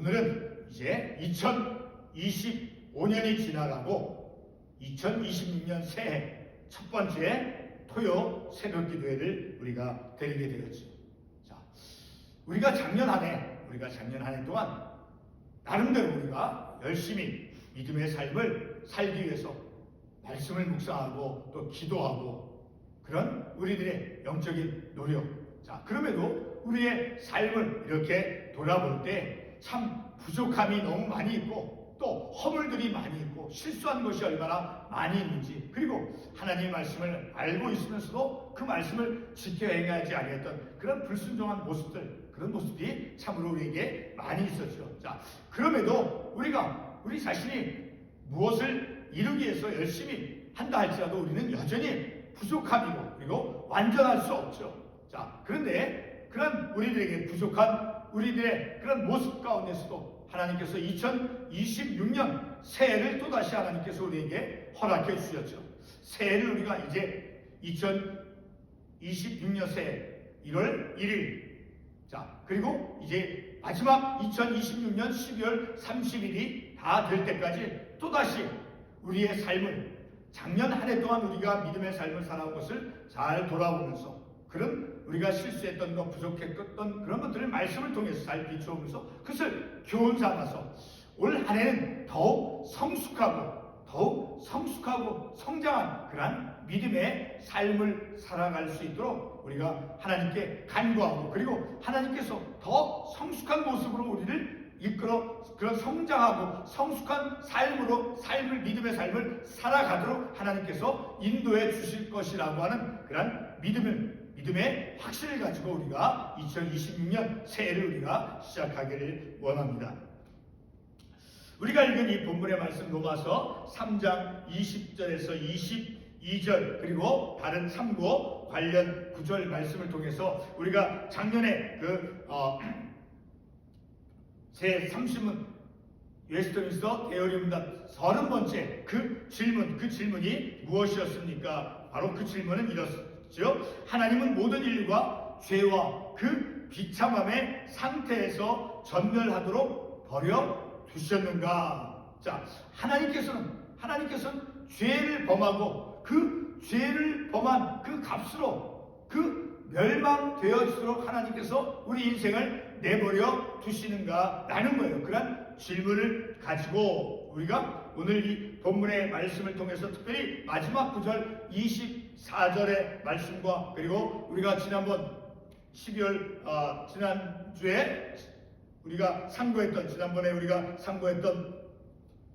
오늘은 이제 2025년이 지나가고 2026년 새해 첫 번째 토요 새벽 기도회를 우리가 드리게 되었죠. 자, 우리가 작년 한 해 동안 나름대로 우리가 열심히 믿음의 삶을 살기 위해서 말씀을 묵상하고 또 기도하고 그런 우리들의 영적인 노력. 자, 그럼에도 우리의 삶을 이렇게 돌아볼 때 참 부족함이 너무 많이 있고 또 허물들이 많이 있고 실수한 것이 얼마나 많이 있는지, 그리고 하나님의 말씀을 알고 있으면서도 그 말씀을 지켜 행하지 아니했던 그런 불순종한 모습들, 그런 모습이 참으로 우리에게 많이 있었죠. 자, 그럼에도 우리 자신이 무엇을 이루기 위해서 열심히 한다 할지라도 우리는 여전히 부족함이고 그리고 완전할 수 없죠. 자, 그런데 그런 우리들에게 부족한 우리들의 그런 모습 가운데서도 하나님께서 2026년 새해를 또다시 하나님께서 우리에게 허락해 주셨죠. 새해를 우리가 이제 2026년 새해 1월 1일, 자, 그리고 이제 마지막 2026년 12월 30일이 다 될 때까지 또다시 우리의 삶을, 작년 한 해 동안 우리가 믿음의 삶을 살아온 것을 잘 돌아보면서 그런 우리가 실수했던 것, 부족했던 그런 것들을 말씀을 통해서 잘 비추면서 그것을 교훈 삼아서 올 한 해는 더욱 성숙하고 성장한 그러한 믿음의 삶을 살아갈 수 있도록 우리가 하나님께 간구하고, 그리고 하나님께서 더 성숙한 모습으로 우리를 이끌어 그런 성장하고 성숙한 믿음의 삶을 살아가도록 하나님께서 인도해 주실 것이라고 하는 그런 믿음의 확신을 가지고 우리가 2026년 새해를 우리가 시작하기를 원합니다. 우리가 읽은 이 본문의 말씀 로마서 3장 20절에서 22절 그리고 다른 참고 관련 구절 말씀을 통해서 우리가 작년에 제30문 웨스트민스터 대여리문답 30번째 그 질문이 무엇이었습니까? 바로 그 질문은 이렇습니다. 하나님은 모든 인류가 죄와 그 비참함의 상태에서 전멸하도록 버려 두셨는가? 자, 하나님께서는 죄를 범하고 그 죄를 범한 그 값으로 그 멸망되어지도록 하나님께서 우리 인생을 내버려 두시는가? 라는 거예요. 그런 질문을 가지고 우리가 오늘 이 본문의 말씀을 통해서 특별히 마지막 구절 24절의 말씀과 그리고 우리가 지난번 12월 지난주에 우리가 지난번에 우리가 상고했던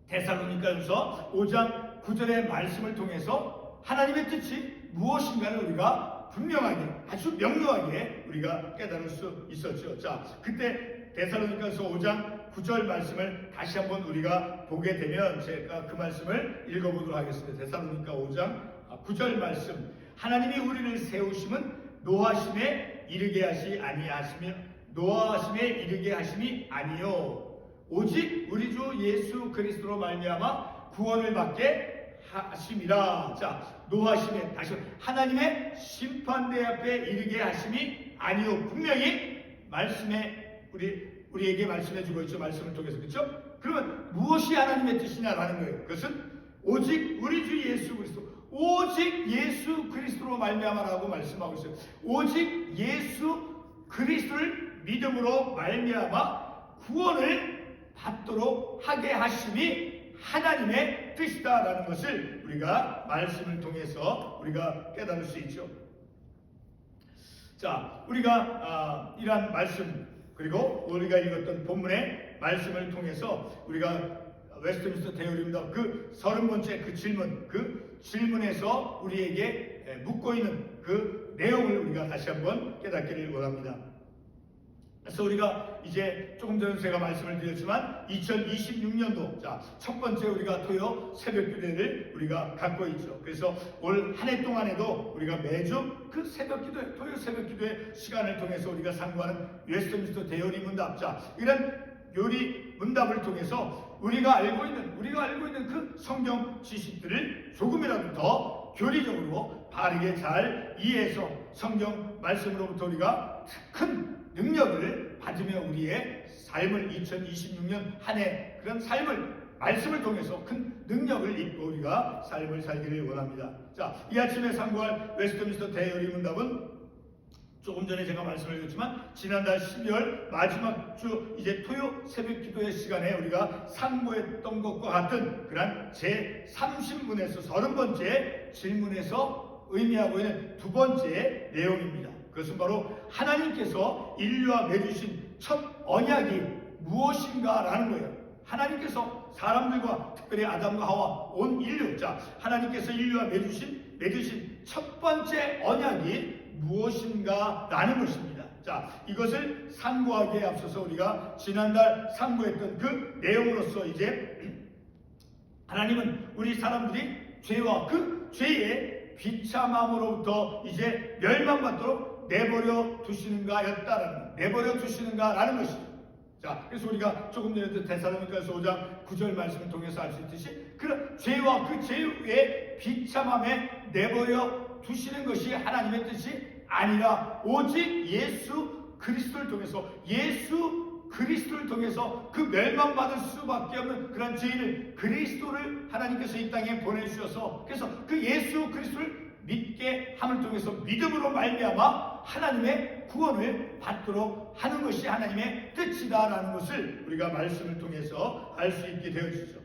데살로니가전서 5장 9절의 말씀을 통해서 하나님의 뜻이 무엇인가를 우리가 분명하게, 아주 명료하게 우리가 깨달을 수 있었죠. 자, 그때 데살로니가전서 5장 9절 말씀을 다시 한번 우리가 보게 되면 제가 그 말씀을 읽어보도록 하겠습니다. 데살로니가 5장 9절 말씀. 하나님이 우리를 세우심은 노하심에 이르게 하심이 아니요 오직 우리 주 예수 그리스도로 말미암아 구원을 받게 하심이라. 자, 노하심에, 다시 하나님의 심판대 앞에 이르게 하심이 아니요. 분명히 말씀에 우리에게 말씀해 주고 있죠. 말씀을 통해서. 그렇죠? 그러면 무엇이 하나님의 뜻이냐라는 거예요. 그것은 오직 우리 주 예수 그리스도, 오직 예수 그리스도로 말미암아라고 말씀하고 있어요. 오직 예수 그리스도를 믿음으로 말미암아 구원을 받도록 하게 하심이 하나님의 뜻이다라는 것을 우리가 말씀을 통해서 우리가 깨달을 수 있죠. 자, 우리가 이러한 말씀 그리고 우리가 읽었던 본문의 말씀을 통해서 우리가 웨스트민스터 대여리문답 그 30번째 그 질문에서 우리에게 묻고 있는 그 내용을 우리가 다시 한번 깨닫기를 원합니다. 그래서 우리가 이제 조금 전에 제가 말씀을 드렸지만 2026년도 첫 번째 우리가 토요 새벽 기도회를 우리가 갖고 있죠. 그래서 올 한 해 동안에도 우리가 매주 그 토요 새벽 기도회 시간을 통해서 우리가 상고하는 웨스트민스터 대여리 문답, 이런 요리 문답을 통해서 우리가 알고 있는 그 성경 지식들을 조금이라도 더 교리적으로 바르게 잘 이해해서 성경 말씀으로부터 우리가 큰 능력을 받으며 우리의 삶을 2026년 한 해 그런 삶을 말씀을 통해서 큰 능력을 입고 우리가 삶을 살기를 원합니다. 자, 이 아침에 상고할 웨스트민스터 대여리 문답은 조금 전에 제가 말씀을 드렸지만 지난달 12월 마지막 주 이제 토요 새벽 기도의 시간에 우리가 상고했던 것과 같은 그런 제30문에서 30번째 질문에서 의미하고 있는 두 번째 내용입니다. 그것은 바로 하나님께서 인류와 맺으신 첫 언약이 무엇인가 라는 거예요. 하나님께서 사람들과 특별히 아담과 하와 온 인류, 자, 하나님께서 인류와 맺으신 첫 번째 언약이 무엇인가 라는 것입니다. 자, 이것을 상고하기에 앞서서 우리가 지난달 상고했던 그 내용으로서 이제 하나님은 우리 사람들이 죄와 그 죄의 비참함으로부터 이제 멸망받도록 내버려 두시는가라는 것이죠. 자, 그래서 우리가 조금 전에 데살로니가서 5장 9절 말씀을 통해서 알 수 있듯이 그런 죄와 그 죄의 비참함에 내버려 두시는 것이 하나님의 뜻이 아니라 오직 예수 그리스도를 통해서 그 멸망받을 수밖에 없는 그런 죄인을 그리스도를 하나님께서 이 땅에 보내주셔서 그래서 그 예수 그리스도를 믿게 함을 통해서 믿음으로 말미암아 하나님의 구원을 받도록 하는 것이 하나님의 뜻이다라는 것을 우리가 말씀을 통해서 알 수 있게 되어지죠.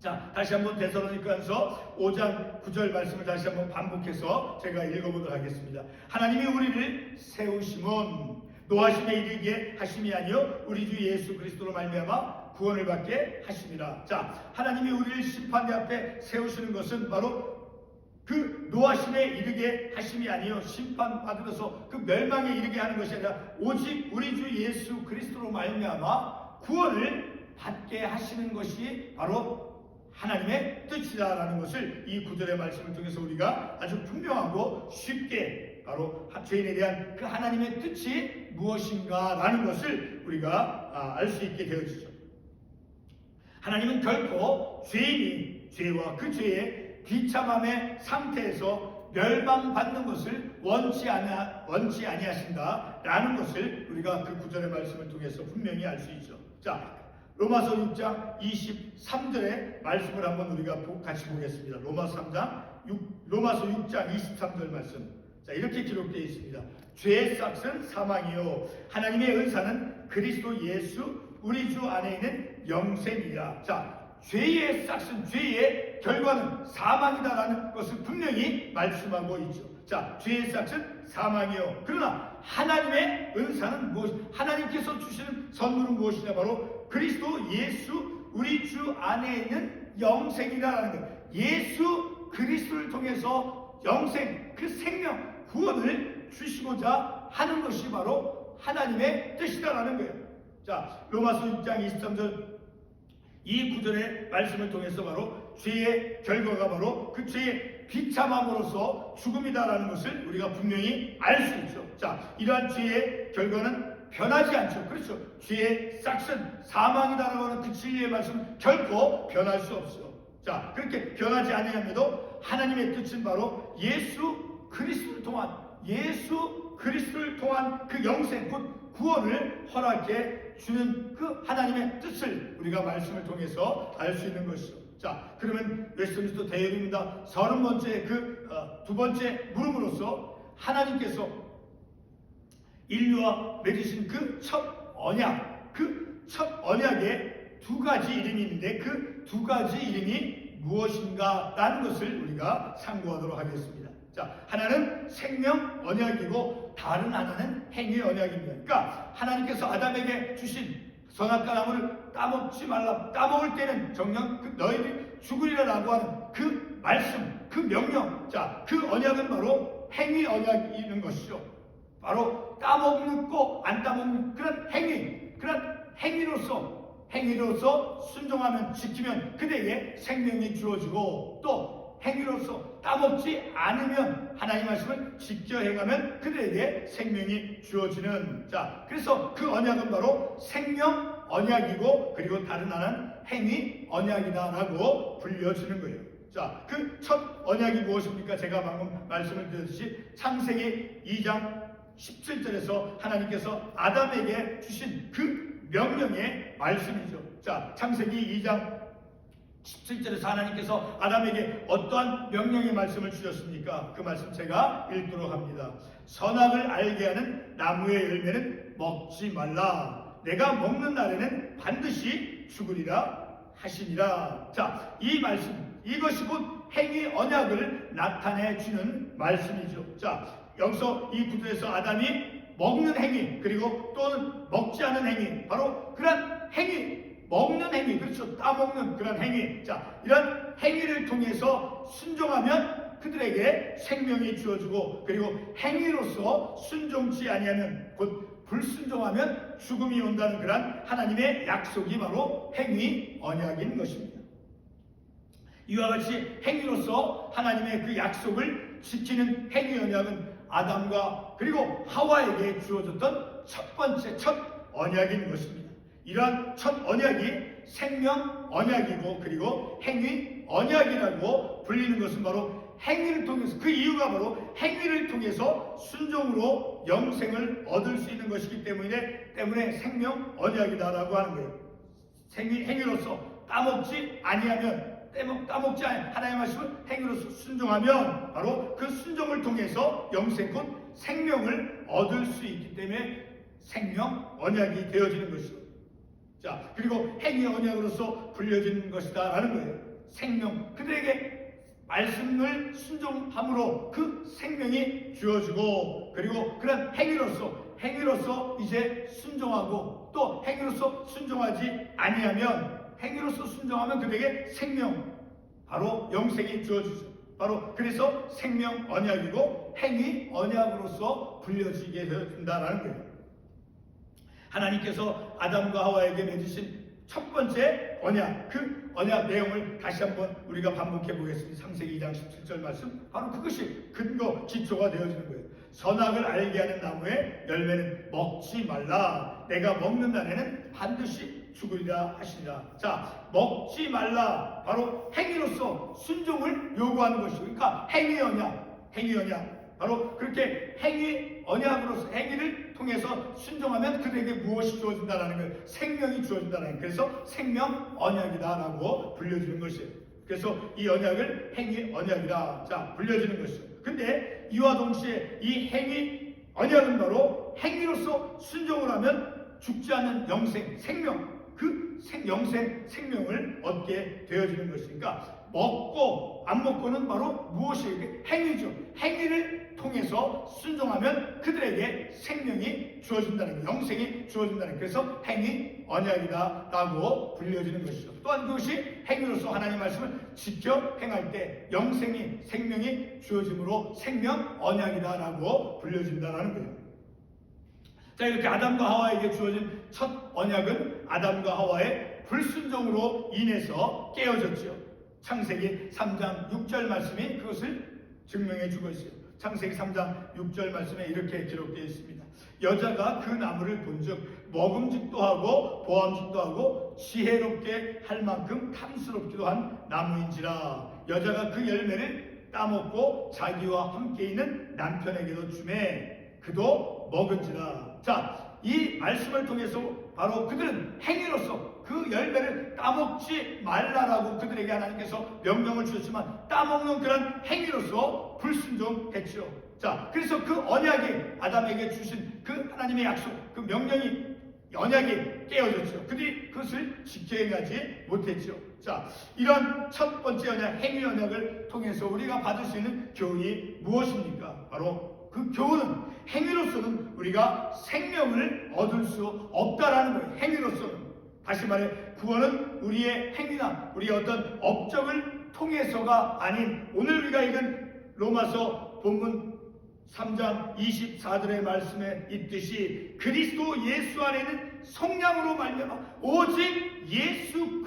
자, 다시 한번 데살로니가서 5장 9절 말씀을 다시 한번 반복해서 제가 읽어보도록 하겠습니다. 하나님이 우리를 세우심은 노하심에 이르게 하심이 아니요 우리 주 예수 그리스도로 말미암아 구원을 받게 하심이라. 자, 하나님이 우리를 심판대 앞에 세우시는 것은 바로 그 노하심에 이르게 하심이 아니요 심판받으면서 그 멸망에 이르게 하는 것이 아니라 오직 우리 주 예수 그리스도로 말미암아 구원을 받게 하시는 것이 바로 하나님의 뜻이다라는 것을 이 구절의 말씀을 통해서 우리가 아주 분명하고 쉽게 바로 죄인에 대한 그 하나님의 뜻이 무엇인가라는 것을 우리가 알 수 있게 되어지죠. 하나님은 결코 죄인이 죄와 그 죄의 비참함의 상태에서 멸망받는 것을 원치 아니하신다라는 것을 우리가 그 구절의 말씀을 통해서 분명히 알 수 있죠. 자, 로마서 6장 23절의 말씀을 한번 우리가 같이 보겠습니다. 로마서 6장 23절 말씀. 자, 이렇게 기록되어 있습니다. 죄의 싹은 사망이요 하나님의 은사는 그리스도 예수 우리 주 안에 있는 영생이라. 자, 죄의 싹은 죄의 결과는 사망이다라는 것을 분명히 말씀하고 있죠. 자, 죄의 싹은 사망이요. 그러나 하나님의 은사는 무엇? 하나님께서 주시는 선물은 무엇이냐? 바로 그리스도 예수 우리 주 안에 있는 영생이라는 것. 예수 그리스도를 통해서 영생, 그 생명, 구원을 주시고자 하는 것이 바로 하나님의 뜻이다라는 거예요. 자, 로마서 6장 23절 이 구절의 말씀을 통해서 바로 죄의 결과가 바로 그 죄의 비참함으로써 죽음이다라는 것을 우리가 분명히 알 수 있죠. 자, 이러한 죄의 결과는 변하지 않죠. 그렇죠. 죄의 싹은 사망이다라고 하는 그 진리의 말씀 결코 변할 수 없어요. 자, 그렇게 변하지 아니함에도 하나님의 뜻은 바로 예수 그리스도를 통한 그 영생 곧 구원을 허락해 주는 그 하나님의 뜻을 우리가 말씀을 통해서 알 수 있는 것이죠. 자, 그러면 웨스트민스터 대회입니다. 30번째 두 번째 물음으로써 하나님께서 인류와 맺으신 그 첫 언약에 두 가지 이름이 있는데 그 두 가지 이름이 무엇인가라는 것을 우리가 상고하도록 하겠습니다. 자, 하나는 생명 언약이고 다른 하나는 행위 언약입니다. 그러니까 하나님께서 아담에게 주신 선악과 나무를 따먹지 말라. 따먹을 때는 정녕 너희들이 죽으리라라고 하는 그 말씀, 그 명령. 자, 그 언약은 바로 행위 언약이는 것이죠. 바로 따먹고 안 따먹는 그런 행위로서 순종하면 지키면 그대에게 생명이 주어지고 또 행위로서 따먹지 않으면 하나님 말씀을 지켜 행하면 그들에게 생명이 주어지는. 자, 그래서 그 언약은 바로 생명 언약이고 그리고 다른 하나는 행위 언약이다라고 불려지는 거예요. 자, 그 첫 언약이 무엇입니까? 제가 방금 말씀을 드렸듯이 창세기 2장 17절에서 하나님께서 아담에게 주신 그 명령의 말씀이죠. 자, 창세기 2장 17절에서 하나님께서 아담에게 어떠한 명령의 말씀을 주셨습니까? 그 말씀 제가 읽도록 합니다. 선악을 알게 하는 나무의 열매는 먹지 말라. 내가 먹는 날에는 반드시 죽으리라 하시니라. 자, 이 말씀, 이것이 곧 행위 언약을 나타내 주는 말씀이죠. 자, 여기서 이 구절에서 아담이 먹는 행위, 그리고 또는 먹지 않은 행위, 바로 그런 행위, 먹는 행위, 그렇죠, 따먹는 그런 행위. 자, 이런 행위를 통해서 순종하면 그들에게 생명이 주어지고, 그리고 행위로서 순종치 아니하면, 곧 불순종하면 죽음이 온다는 그런 하나님의 약속이 바로 행위 언약인 것입니다. 이와 같이 행위로서 하나님의 그 약속을 지키는 행위 언약은 아담과 그리고 하와에게 주어졌던 첫 번째 첫 언약인 것입니다. 이러한 첫 언약이 생명 언약이고, 그리고 행위 언약이라고 불리는 것은 바로 행위를 통해서, 그 이유가 바로 행위를 통해서 순종으로 영생을 얻을 수 있는 것이기 때문에 생명 언약이다라고 하는 거예요. 행위로서 따먹지 아니하면, 따먹지 아니 하나님의 말씀을 행위로서 순종하면 바로 그 순종을 통해서 영생 곧 생명을 얻을 수 있기 때문에 생명 언약이 되어지는 것이죠. 자, 그리고 행위 언약으로서 불려지는 것이다라는 거예요. 생명, 그들에게 말씀을 순종함으로 그 생명이 주어지고, 그리고 그런 행위로서 이제 순종하고, 또 행위로서 순종하지 아니하면, 행위로서 순종하면 그들에게 생명, 바로 영생이 주어지죠. 바로 그래서 생명 언약이고 행위 언약으로서 불려지게 된다라는 거예요. 하나님께서 아담과 하와에게 맺으신 첫 번째 언약, 그 언약 내용을 다시 한번 우리가 반복해 보겠습니다. 창세기 2장 17절 말씀, 바로 그것이 근거, 기초가 되어지는 거예요. 선악을 알게 하는 나무의 열매는 먹지 말라. 내가 먹는 날에는 반드시 죽으리라 하시니라. 자, 먹지 말라, 바로 행위로서 순종을 요구하는 것이고, 그러니까 행위 언약, 바로 그렇게 행위 언약으로서 행위를 통해서 순종하면 그들에게 무엇이 주어진다라는 거예요. 생명이 주어진다는 거예요. 그래서 생명 언약이다라고 불려지는 것이에요. 그래서 이 언약을 행위 언약이다, 자, 불려지는 것이죠. 근데 이와 동시에 이 행위 언약은 바로 행위로서 순종을 하면 죽지 않는 영생, 생명, 그 생명을 얻게 되어지는 것이니까, 먹고 안 먹고는 바로 무엇이에요? 행위죠. 행위를 통해서 순종하면 그들에게 생명이 주어진다는 거예요. 영생이 주어진다는 거예요. 그래서 행위 언약이다라고 불려지는 것이죠. 또한 그것이 행위로서 하나님의 말씀을 지켜 행할 때 영생이, 생명이 주어짐으로 생명 언약이다라고 불려진다는 거예요. 자, 이렇게 아담과 하와에게 주어진 첫 언약은 아담과 하와의 불순종으로 인해서 깨어졌죠. 창세기 3장 6절 말씀이 그것을 증명해 주고 있어요. 창세기 3장 6절 말씀에 이렇게 기록되어 있습니다. 여자가 그 나무를 본즉 먹음직도 하고 보암직도 하고 지혜롭게 할 만큼 탐스럽기도 한 나무인지라. 여자가 그 열매를 따먹고 자기와 함께 있는 남편에게도 주매 그도 먹은지라. 자, 이 말씀을 통해서 바로 그들은 행위로서 그 열매를 따먹지 말라라고 그들에게 하나님께서 명령을 주셨지만 따먹는 그런 행위로서 불순종했죠. 자, 그래서 그 언약이 아담에게 주신 그 하나님의 약속, 그 명령이, 언약이 깨어졌죠. 그들이 그것을 지켜 행하지 못했죠. 자, 이런 첫 번째 언약, 행위 언약을 통해서 우리가 받을 수 있는 교훈이 무엇입니까? 바로 그 교훈은 행위로서는 우리가 생명을 얻을 수 없다라는 거예요. 행위로서는. 다시 말해, 구원은 우리의 행위나 우리의 어떤 업적을 통해서가 아닌, 오늘 우리가 읽은 로마서 본문 3장 24절의 말씀에 있듯이 그리스도 예수 안에는 성량으로 말미암아 오직 예수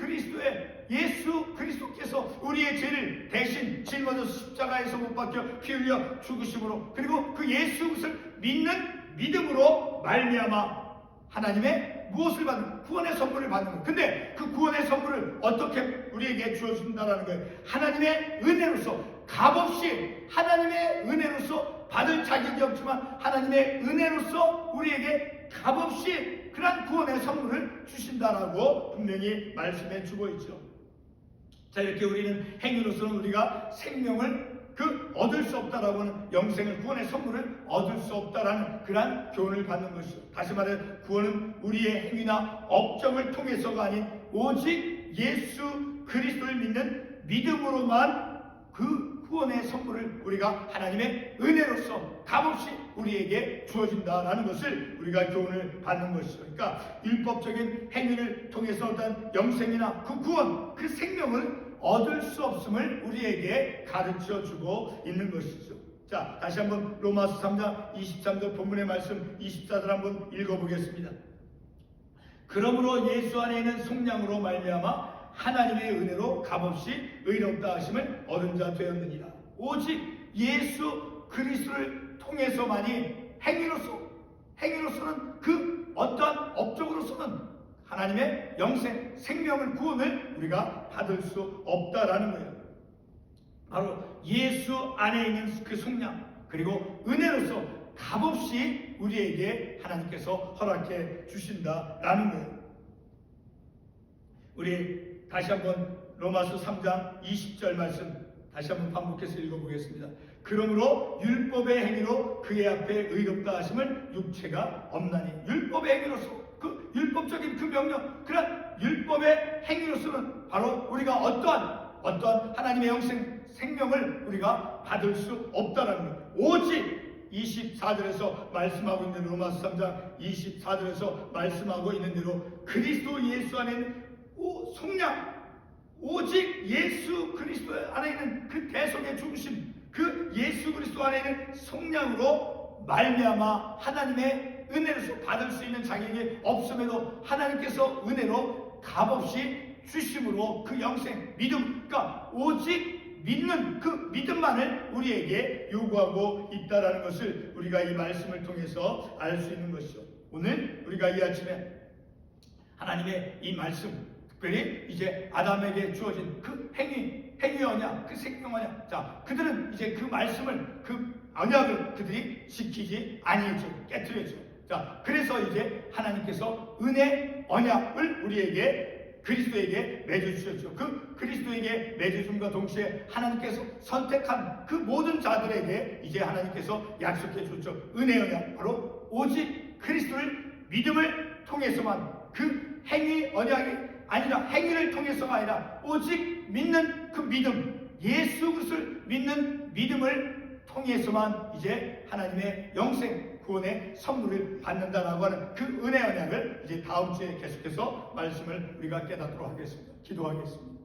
그리스도께서 우리의 죄를 대신 짊어져서 십자가에서 못 박혀 피 흘려 죽으심으로, 그리고 그 예수를 믿는 믿음으로 말미암아 하나님의 무엇을 받는, 구원의 선물을 받는 거예요. 근데 그 구원의 선물을 어떻게 우리에게 주어준다라는 거예요. 하나님의 은혜로서, 값없이 하나님의 은혜로서 받을 자격이 없지만 하나님의 은혜로서 우리에게 값없이 그런 구원의 선물을 주신다라고 분명히 말씀해 주고 있죠. 자, 이렇게 우리는 행위로서는 우리가 생명을 얻을 수 없다라고 하는 영생을, 구원의 선물을 얻을 수 없다라는 그러한 교훈을 받는 것이죠. 다시 말해 구원은 우리의 행위나 업적을 통해서가 아닌 오직 예수 그리스도를 믿는 믿음으로만 그 구원의 선물을 우리가 하나님의 은혜로서 값없이 우리에게 주어진다라는 것을 우리가 교훈을 받는 것이죠. 그러니까 율법적인 행위를 통해서 어떤 영생이나 그 구원, 그 생명을 얻을 수 없음을 우리에게 가르쳐주고 있는 것이죠. 자, 다시 한번 로마서 3장 23절 본문의 말씀 24절 한번 읽어보겠습니다. 그러므로 예수 안에 있는 속량으로 말미암아 하나님의 은혜로 값없이 의롭다 하심을 얻은 자 되었느니라. 오직 예수 그리스도를 통해서만이 행위로서는 그 어떠한 업적으로서는 하나님의 영생, 생명을, 구원을 우리가 받을 수 없다라는 거예요. 바로 예수 안에 있는 그 속량, 그리고 은혜로서 값없이 우리에게 하나님께서 허락해 주신다라는 거예요. 우리 다시 한번 로마서 3장 20절 말씀 다시 한번 반복해서 읽어보겠습니다. 그러므로 율법의 행위로 그의 앞에 의롭다 하심을 육체가 없나니, 율법의 행위로서 그 율법적인 그 명령, 그런 율법의 행위로서는 바로 우리가 어떠한 하나님의 영생 생명을 우리가 받을 수 없다라는 거예요. 오직 24절에서 말씀하고 있는 로마서 3장 24절에서 말씀하고 있는 대로 그리스도 예수 안에 있는 속량, 오직 예수 그리스도 안에 있는 그 대속의 중심, 그 예수 그리스도 안에 있는 속량으로 말미암아 하나님의 은혜로서 받을 수 있는 자격이 없음에도 하나님께서 은혜로 값없이 주심으로 그 영생, 믿음, 그러니까 오직 믿는 그 믿음만을 우리에게 요구하고 있다라는 것을 우리가 이 말씀을 통해서 알 수 있는 것이죠. 오늘 우리가 이 아침에 하나님의 이 말씀, 특별히 이제 아담에게 주어진 그 행위 언약, 그 생명 언약. 자, 그들은 이제 그 말씀을, 그 언약을 그들이 지키지 아니했죠. 깨뜨렸죠. 자, 그래서 이제 하나님께서 은혜 언약을 우리에게 그리스도에게 맺어주셨죠. 그 그리스도에게 맺어줌과 동시에 하나님께서 선택한 그 모든 자들에게 이제 하나님께서 약속해 줬죠. 은혜 언약, 바로 오직 그리스도를 믿음을 통해서만, 그 행위 언약이 아니라 행위를 통해서가 아니라 오직 믿는 그 믿음, 예수 그리스도를 믿는 믿음을 통해서만 이제 하나님의 영생 구원의 선물을 받는다라고 하는 그 은혜 언약을 이제 다음 주에 계속해서 말씀을 우리가 깨닫도록 하겠습니다. 기도하겠습니다.